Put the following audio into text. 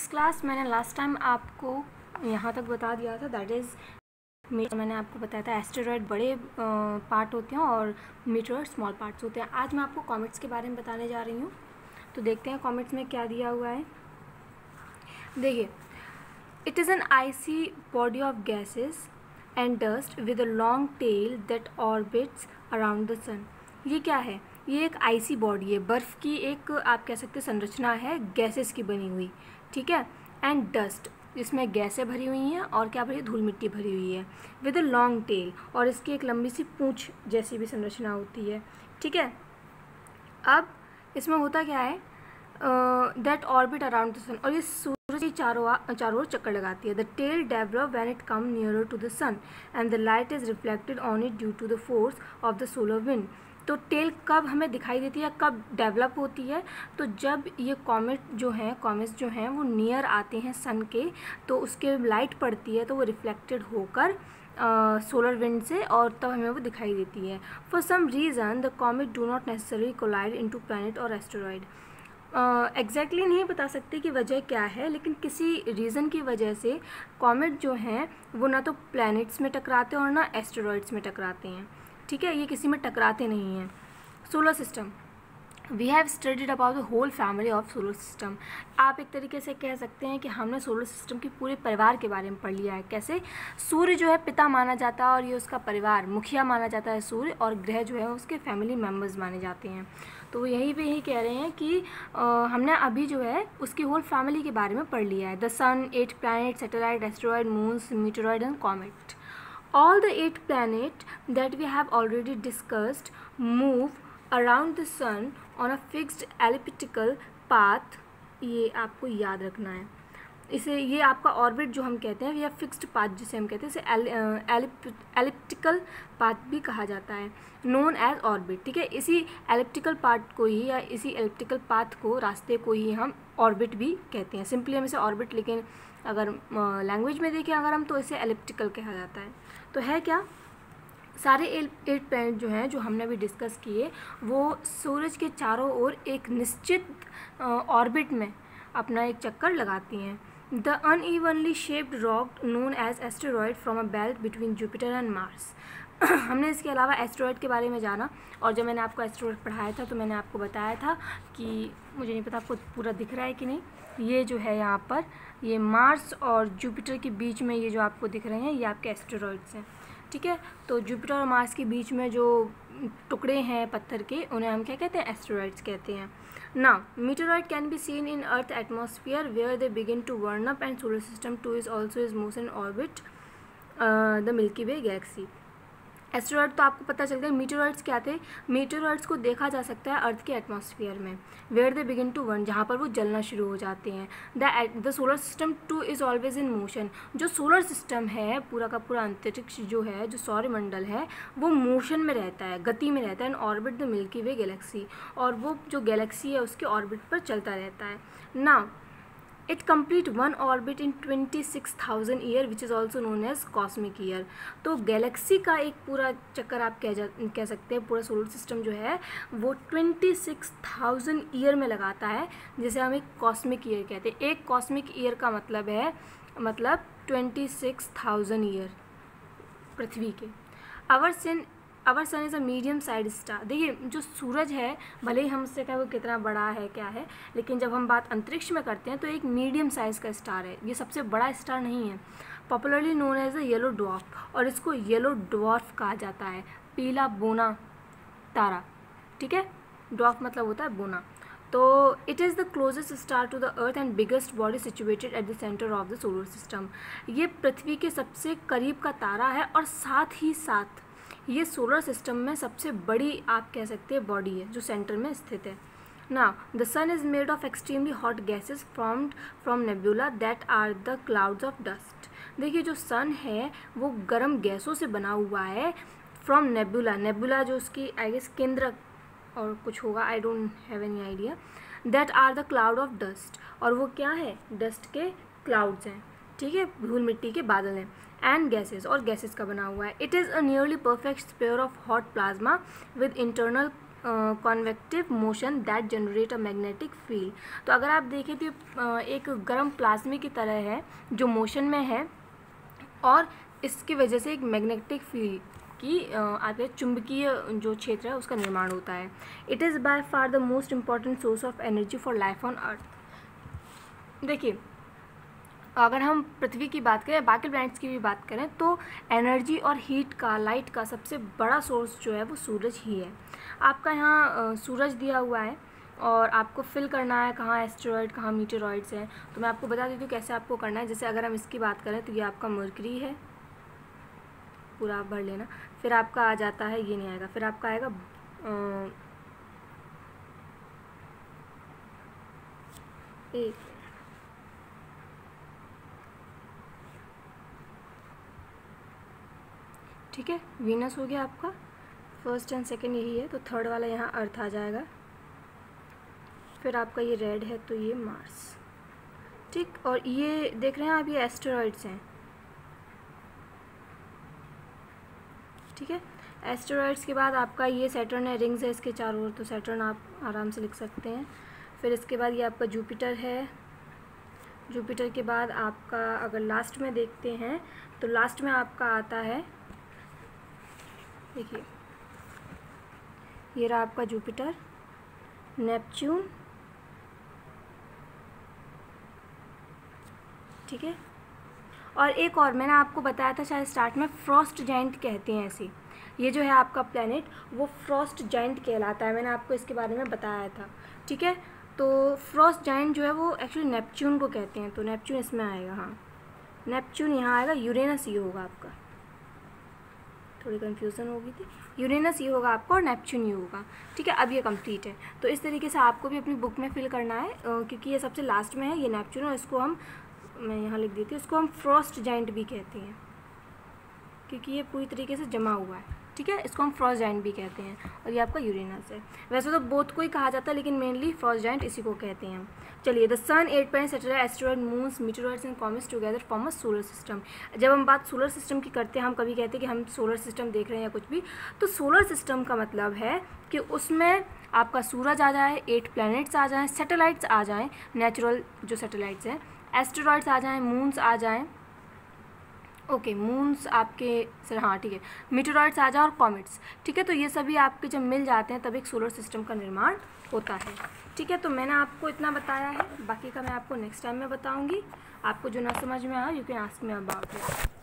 Physics class मैंने last time आपको यहाँ तक बता दिया था, दैट इज़ मैंने आपको बताया था एस्टेरॉयड बड़े पार्ट होते हैं और मीटरॉयड स्मॉल पार्ट्स होते हैं। आज मैं आपको कॉमेट्स के बारे में बताने जा रही हूँ। तो देखते हैं कॉमेट्स में क्या दिया हुआ है। देखिए, it is an icy body of gases and dust with a long tail that orbits around the sun. ये क्या है? ये एक आइसी बॉडी है, बर्फ़ की एक आप कह सकते संरचना है, गैसेस की बनी हुई, ठीक है। एंड डस्ट, इसमें गैसें भरी हुई हैं और क्या भरी, धूल मिट्टी भरी हुई है। विद अ लॉन्ग टेल, और इसकी एक लंबी सी पूँछ जैसी भी संरचना होती है, ठीक है। अब इसमें होता क्या है, that orbit around the sun, और ये सूरज की चारों ओर चक्कर लगाती है। The tail develop when it come nearer to the sun and the light is reflected on it due to the force of the solar wind. तो टेल कब हमें दिखाई देती है, कब डेवलप होती है? तो जब ये कॉमेट्स जो हैं वो नियर आते हैं सन के, तो उसके लाइट पड़ती है तो वो रिफ्लेक्टेड होकर सोलर विंड से, और तब हमें वो दिखाई देती है। For some reason the comet do not necessarily collide into planet और एस्टेरॉयड। एग्जैक्टली नहीं बता सकते कि वजह क्या है, लेकिन किसी रीज़न की वजह से कॉमेट जो हैं वो ना तो प्लैनेट्स में टकराते हैं और ना एस्टेरॉयड्स में टकराते हैं, ठीक है। ये किसी में टकराते नहीं हैं। Solar system, we have studied about the whole family of solar system. आप एक तरीके से कह सकते हैं कि हमने सोलर सिस्टम के पूरे परिवार के बारे में पढ़ लिया है। कैसे? सूर्य जो है पिता माना जाता है और ये उसका परिवार, मुखिया माना जाता है सूर्य, और ग्रह जो है उसके फैमिली मेम्बर्स माने जाते हैं। तो यहीं पे यही कह रहे हैं कि हमने अभी जो है उसकी होल फैमिली के बारे में पढ़ लिया है। The sun, 8 planet, satellite, asteroid, moons, meteoroid and comet. All the 8 planets that we have already discussed move around the sun on a fixed elliptical path. ये आपको याद रखना है। इसे, ये आपका ऑर्बिट जो हम कहते हैं, या फिक्स्ड पाथ जिसे हम कहते हैं, इसे एलिप्टिकल पाथ भी कहा जाता है, नोन एज ऑर्बिट, ठीक है। इसी एलिप्टिकल पाथ को ही, या इसी एलिप्टिकल पाथ को, रास्ते को ही हम ऑर्बिट भी कहते हैं। सिंपली हम इसे ऑर्बिट, लेकिन अगर लैंग्वेज में देखें अगर हम, तो इसे एलिप्टिकल कहा जाता है। तो है क्या, सारे 8 प्लैनेट जो हैं, जो हमने अभी डिस्कस किए, वो सूरज के चारों ओर एक निश्चित ऑर्बिट में अपना एक चक्कर लगाती हैं। The unevenly shaped rock known as asteroid from a belt between Jupiter and Mars. हमने इसके अलावा एस्टेरॉयड के बारे में जाना, और जब मैंने आपको एस्टेरॉयड पढ़ाया था तो मैंने आपको बताया था कि, मुझे नहीं पता आपको पूरा दिख रहा है कि नहीं, ये जो है यहाँ पर, ये मार्स और जुपिटर के बीच में ये जो आपको दिख रहे हैं, ये आपके एस्टेरॉयड्स हैं, ठीक है। तो जुपिटर और मार्स के बीच में जो टुकड़े हैं पत्थर के, उन्हें हम क्या कहते हैं, एस्टेरॉयड्स कहते हैं। Now meteoroid can be seen in earth atmosphere where they begin to burn up, and solar system too is also is motion orbit the milky way galaxy. Asteroid तो आपको पता चल गया। मीटेरॉयड्स क्या थे? मीटेरॉयड्स को देखा जा सकता है अर्थ के एटमॉस्फेयर में, वेयर दे बिगिन टू वर्न, जहाँ पर वो जलना शुरू हो जाते हैं। The solar system two is always in motion. जो सोलर सिस्टम है, पूरा का पूरा अंतरिक्ष जो है, जो सौरमंडल है, वो मोशन में रहता है, गति में रहता है, and orbit the milky way Galaxy, और वो जो गैलेक्सी है उसके ऑर्बिट पर चलता रहता है। Now it complete one orbit in 26,000 year which is also known as cosmic year. तो गैलेक्सी का एक पूरा चक्कर आप कह सकते हैं, पूरा सोलर सिस्टम जो है वो 26,000 ईयर में लगाता है, जिसे हम एक कॉस्मिक ईयर कहते हैं। एक कॉस्मिक ईयर का मतलब है, 26,000 ईयर पृथ्वी के। Our sun is a medium side star. देखिए, जो सूरज है, भले ही हमसे क्या वो कितना बड़ा है, क्या है, लेकिन जब हम बात अंतरिक्ष में करते हैं तो एक मीडियम साइज़ का स्टार है, ये सबसे बड़ा स्टार नहीं है। Popularly known as a yellow dwarf, और इसको येलो ड्वार्फ कहा जाता है, पीला बोना तारा, ठीक है। ड्वार्फ मतलब होता है बोना। तो it is the closest star to the earth and biggest body situated at the centre of the solar system. ये पृथ्वी के सबसे करीब का तारा है, और साथ ही साथ ये सोलर सिस्टम में सबसे बड़ी आप कह सकते हैं बॉडी है, जो सेंटर में स्थित है। Now the sun is made of extremely hot gases formed from nebula that are the clouds of dust. देखिए, जो सन है वो गर्म गैसों से बना हुआ है, फ्रॉम नेबुला, नेबुला जो उसकी आई गेस केंद्रक और कुछ होगा, I don't have any idea, that are the cloud of dust, और वो क्या है, डस्ट के क्लाउड्स हैं, ठीक है, धूल मिट्टी के बादल हैं। एंड गैसेस, और गैसेस का बना हुआ है। It is a nearly perfect sphere of hot plasma with internal convective motion that generate a magnetic field. तो अगर आप देखें तो एक गर्म प्लाज्मा की तरह है जो मोशन में है और इसकी वजह से एक मैग्नेटिक फील्ड की आपके चुंबकीय जो क्षेत्र है उसका निर्माण होता है। It is by far the most important source of energy for life on earth. देखिए, अगर हम पृथ्वी की बात करें, बाकी प्लैनेट्स की भी बात करें, तो एनर्जी और हीट का, लाइट का सबसे बड़ा सोर्स जो है वो सूरज ही है। आपका यहाँ सूरज दिया हुआ है और आपको फिल करना है कहाँ एस्टेरॉयड कहाँ मीटेरॉइड्स हैं। तो मैं आपको बता देती हूँ कैसे आपको करना है। जैसे अगर हम इसकी बात करें तो ये आपका मर्करी है, पूरा आप भर लेना। फिर आपका आ जाता है, ये नहीं आएगा, फिर आपका आएगा एक ठीक है, वीनस हो गया आपका, फर्स्ट एंड सेकंड यही है, तो थर्ड वाला यहाँ अर्थ आ जाएगा। फिर आपका ये रेड है तो ये मार्स, ठीक। और ये देख रहे हैं आप, ये एस्टेरॉइड्स हैं, ठीक है। एस्टेरॉइड्स के बाद आपका ये सैटर्न है, रिंग्स है इसके चारों ओर, तो सैटर्न आप आराम से लिख सकते हैं। फिर इसके बाद ये आपका जुपिटर है। जुपिटर के बाद आपका अगर लास्ट में देखते हैं तो लास्ट में आपका आता है, देखिए ये रहा आपका जुपिटर, नेपच्यून, ठीक है। और एक और मैंने आपको बताया था शायद स्टार्ट में, फ्रॉस्ट जाइंट कहते हैं ऐसे। ये जो है आपका प्लैनेट वो फ्रॉस्ट जाइंट कहलाता है, मैंने आपको इसके बारे में बताया था, ठीक है। तो फ्रॉस्ट जाइंट जो है वो एक्चुअली नेपच्यून को कहते हैं, तो नेपच्यून इसमें आएगा, हाँ नेपच्यून यहाँ आएगा। यूरेनस ये होगा आपका, थोड़ी कन्फ्यूज़न हो गई थी, यूरेनस ये होगा आपका और नेपच्यून ये होगा, ठीक है। अब ये कंप्लीट है। तो इस तरीके से आपको भी अपनी बुक में फिल करना है, क्योंकि ये सबसे लास्ट में है, ये नेपच्यून, और इसको हम, मैं यहाँ लिख देती हूँ, इसको हम फ्रॉस्ट जाइंट भी कहते हैं क्योंकि ये पूरी तरीके से जमा हुआ है, ठीक है। इसको हम फ्रॉस्ट जाइंट भी कहते हैं। और ये आपका यूरेनस है। वैसे तो बोथ को ही कहा जाता है लेकिन मेनली फ्रॉस्ट जाइंट इसी को कहते हैं। चलिए, the sun, 8 planet, satellite, asteroid, moons, meteoroids and comets together form a solar system. जब हम बात सोलर सिस्टम की करते हैं, हम कभी कहते हैं कि हम सोलर सिस्टम देख रहे हैं या कुछ भी, तो सोलर सिस्टम का मतलब है कि उसमें आपका सूरज आ जाए, 8 प्लैनेट्स आ जाएँ, सैटेलाइट्स आ जाएँ, नेचुरल जो सैटेलाइट्स हैं, एस्टेरॉयड्स आ जाएँ, मून्स आ जाएँ, ओके मून्स आपके सर, हाँ ठीक है, मीटेरॉइड्स आ जाए और कॉमेट्स, ठीक है। तो ये सभी आपके जब मिल जाते हैं तब एक सोलर सिस्टम का निर्माण होता है, ठीक है। तो मैंने आपको इतना बताया है, बाकी का मैं आपको नेक्स्ट टाइम में बताऊंगी। आपको जो ना समझ में आया, you can ask me about it.